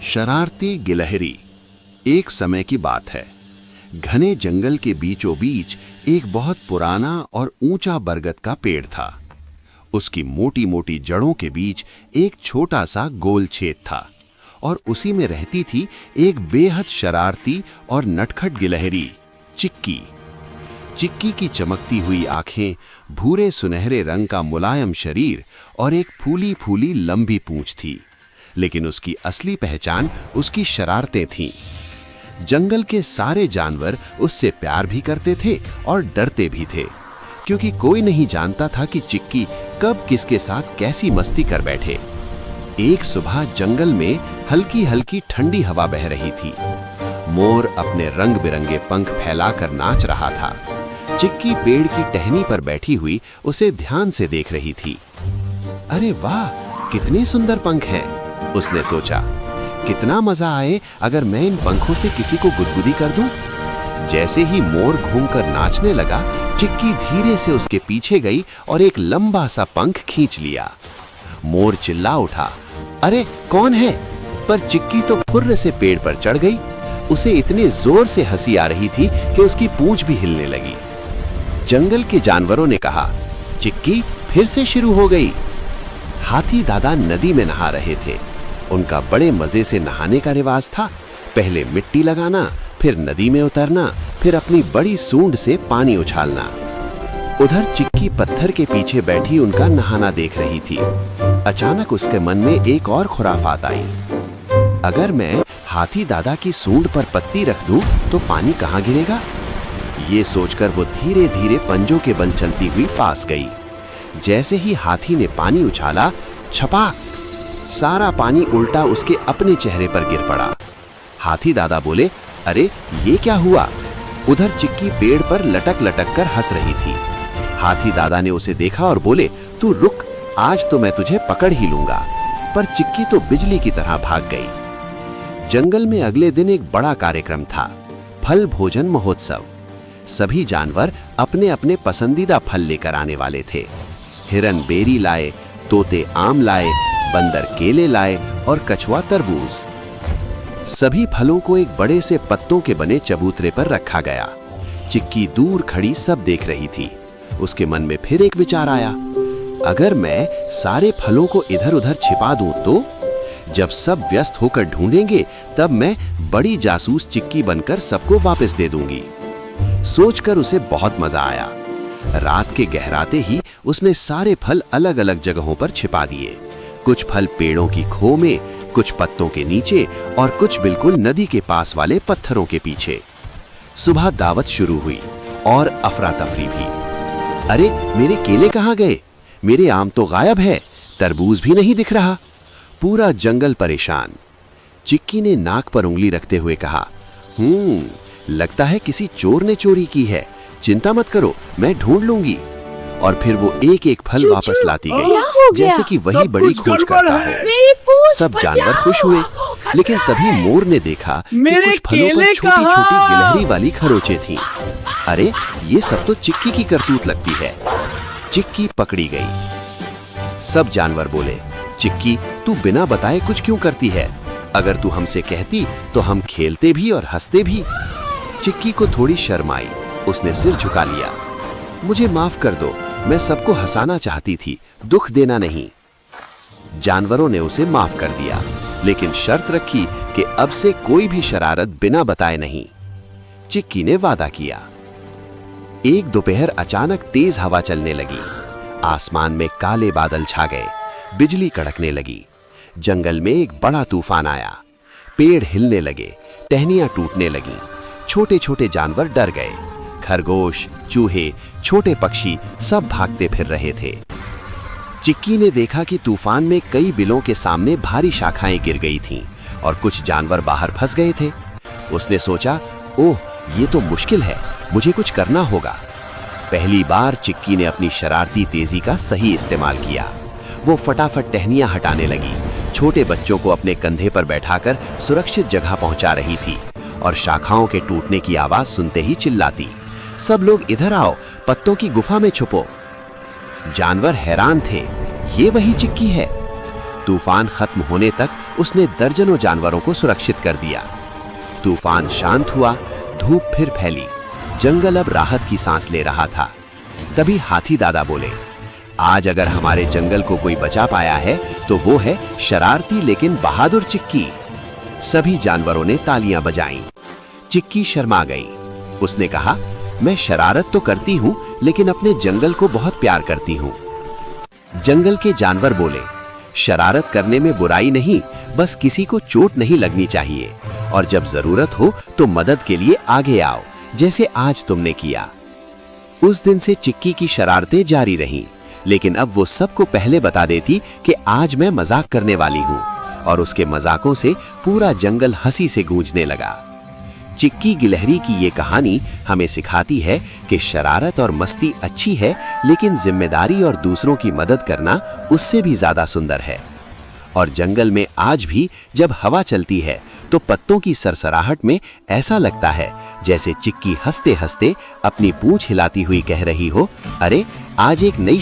शरारती गिलहरी। एक समय की बात है। घने जंगल के बीचों बीच एक बहुत पुराना और ऊंचा बरगद का पेड़ था। उसकी मोटी मोटी जड़ों के बीच एक छोटा सा गोल छेद था और उसी में रहती थी एक बेहद शरारती और नटखट गिलहरी, चिक्की। चिक्की की चमकती हुई आंखें, भूरे सुनहरे रंग का मुलायम शरीर और एक फूली फूली लंबी पूंछ थी, लेकिन उसकी असली पहचान उसकी शरारतें थीं। जंगल के सारे जानवर उससे प्यार भी करते थे और डरते भी थे, क्योंकि कोई नहीं जानता था कि चिक्की कब किसके साथ कैसी मस्ती कर बैठे। एक सुबह जंगल में हल्की हल्की ठंडी हवा बह रही थी। मोर अपने रंग बिरंगे पंख फैलाकर नाच रहा था। चिक्की पेड़ की टहनी पर बैठी हुई उसे ध्यान से देख रही थी। अरे वाह, कितने सुंदर पंख हैं, उसने सोचा। कितना मजा आए अगर मैं इन पंखों से किसी को गुदगुदी कर दूं। जैसे ही मोर घूमकर नाचने लगा, चिक्की धीरे से उसके पीछे गई और एक लंबा सा पंख खींच लिया। मोर चिल्ला उठा, अरे कौन है? पर चिक्की तो फुर्र से पेड़ पर चढ़ गई। उसे इतने जोर से हंसी आ रही थी कि उसकी पूंछ भी हिलने लगी। जंगल के जानवरों ने कहा, चिक्की फिर से शुरू हो गई। हाथी दादा नदी में नहा रहे थे। उनका बड़े मजे से नहाने का रिवाज था। पहले मिट्टी लगाना, फिर नदी में उतरना, फिर अपनी बड़ी सूंड से पानी उछालना। उधर चिक्की पत्थर के पीछे बैठी उनका नहाना देख रही थी। अचानक उसके मन में एक और खुराफात आई। अगर मैं हाथी दादा की सूंड पर पत्ती रख दूं तो पानी कहाँ गिरेगा? ये सोचकर वो धीरे धीरे पंजों के बल चलती हुई पास गई। जैसे ही हाथी ने पानी उछाला, छपाक, सारा पानी उल्टा उसके अपने चेहरे पर गिर पड़ा। हाथी दादा बोले, अरे ये क्या हुआ? उधर चिक्की पेड़ पर लटक लटक कर हंस रही थी। हाथी दादा ने उसे देखा और बोले, तू रुक, आज तो मैं तुझे पकड़ ही लूंगा। पर चिक्की तो बिजली की तरह भाग गई। जंगल में अगले दिन एक बड़ा कार्यक्रम था, फल भोजन महोत्सव। सभी जानवर अपने अपने पसंदीदा फल लेकर आने वाले थे। हिरन बेरी लाए, तोते आम लाए, बंदर केले लाए और कछुआ तरबूज। सभी फलों को एक बड़े से पत्तों के बने चबूतरे पर रखा गया। चिक्की दूर खड़ी सब देख रही थी। उसके मन में फिर एक विचार आया, अगर मैं सारे फलों को इधर उधर छिपा दूं तो जब सब व्यस्त होकर ढूंढेंगे, तब मैं बड़ी जासूस चिक्की बनकर सबको वापस दे दूंगी। सोचकर उसे बहुत मजा आया। रात के गहराते ही उसने सारे फल अलग अलग जगहों पर छिपा दिए। कुछ फल पेड़ों की खो में, कुछ पत्तों के नीचे और कुछ बिल्कुल नदी के पास वाले पत्थरों के पीछे। सुबह दावत शुरू हुई और अफरा तफरी भी। अरे मेरे केले कहाँ गए? मेरे आम तो गायब है, तरबूज भी नहीं दिख रहा। पूरा जंगल परेशान। चिक्की ने नाक पर उंगली रखते हुए कहा, लगता है किसी चोर ने चोरी की है। चिंता मत करो, मैं ढूंढ लूंगी। और फिर वो एक एक फल वापस लाती गई, जैसे कि वही बड़ी खोज करता है। सब जानवर खुश हुए, लेकिन तभी मोर ने देखा कि कुछ फलों पर छोटी छोटी गिलहरी वाली खरोंचें थीं। अरे ये सब तो चिक्की की करतूत लगती है। चिक्की पकड़ी गई। सब जानवर बोले, चिक्की तू बिना बताए कुछ क्यों करती है? अगर तू हमसे कहती तो हम खेलते भी और हंसते भी। चिक्की को थोड़ी शर्म आई। उसने सिर झुका लिया। मुझे माफ कर दो, मैं सबको हंसाना चाहती थी, दुख देना नहीं। जानवरों ने उसे माफ कर दिया, लेकिन शर्त रखी कि अब से कोई भी शरारत बिना बताए नहीं। चिक्की ने वादा किया। एक दोपहर अचानक तेज हवा चलने लगी। आसमान में काले बादल छा गए, बिजली कड़कने लगी। जंगल में एक बड़ा तूफान आया। पेड़ हिलने लगे, टहनियां टूटने लगीं। छोटे छोटे जानवर डर गए। खरगोश, चूहे, छोटे पक्षी सब भागते फिर रहे थे। चिक्की ने देखा कि तूफान में कई बिलों के सामने भारी शाखाएं गिर गई थीं और कुछ जानवर बाहर फंस गए थे। उसने सोचा, ओह ये तो मुश्किल है, मुझे कुछ करना होगा। पहली बार चिक्की ने अपनी शरारती तेजी का सही इस्तेमाल किया। वो फटाफट टहनियां हटाने लगी, छोटे बच्चों को अपने कंधे पर बैठाकर सुरक्षित जगह पहुंचा रही थी और शाखाओं के टूटने की आवाज सुनते ही चिल्लाती, सब लोग इधर आओ, पत्तों की गुफा में छुपो। जानवर हैरान थे, ये वही चिक्की है। तूफान खत्म होने तक उसने दर्जनों जानवरों को सुरक्षित कर दिया। तूफान शांत हुआ, धूप फिर फैली, जंगल अब राहत की सांस ले रहा था। तभी हाथी दादा बोले, आज अगर हमारे जंगल को कोई बचा पाया है तो वो है शरारती लेकिन बहादुर चिक्की। सभी जानवरों ने तालियां बजाईं। चिक्की शर्मा गई। उसने कहा, मैं शरारत तो करती हूं लेकिन अपने जंगल को बहुत प्यार करती हूं। जंगल के जानवर बोले, शरारत करने में बुराई नहीं, बस किसी को चोट नहीं लगनी चाहिए और जब जरूरत हो तो मदद के लिए आगे आओ, जैसे आज तुमने किया। उस दिन से चिक्की की शरारतें जारी रहीं, लेकिन अब वो सबको पहले बता देती कि आज मैं मजाक करने वाली हूं, और उसके मजाकों से पूरा जंगल हंसी से गूंजने लगा। चिक्की गिलहरी की ये कहानी हमें सिखाती है कि शरारत और मस्ती अच्छी है, लेकिन जिम्मेदारी और दूसरों की मदद करना उससे भी ज्यादा सुंदर है। और जंगल में आज भी जब हवा चलती है तो पत्तों की सरसराहट में ऐसा लगता है जैसे चिक्की हंसते हंसते अपनी पूंछ हिलाती हुई कह रही हो, अरे आज एक नई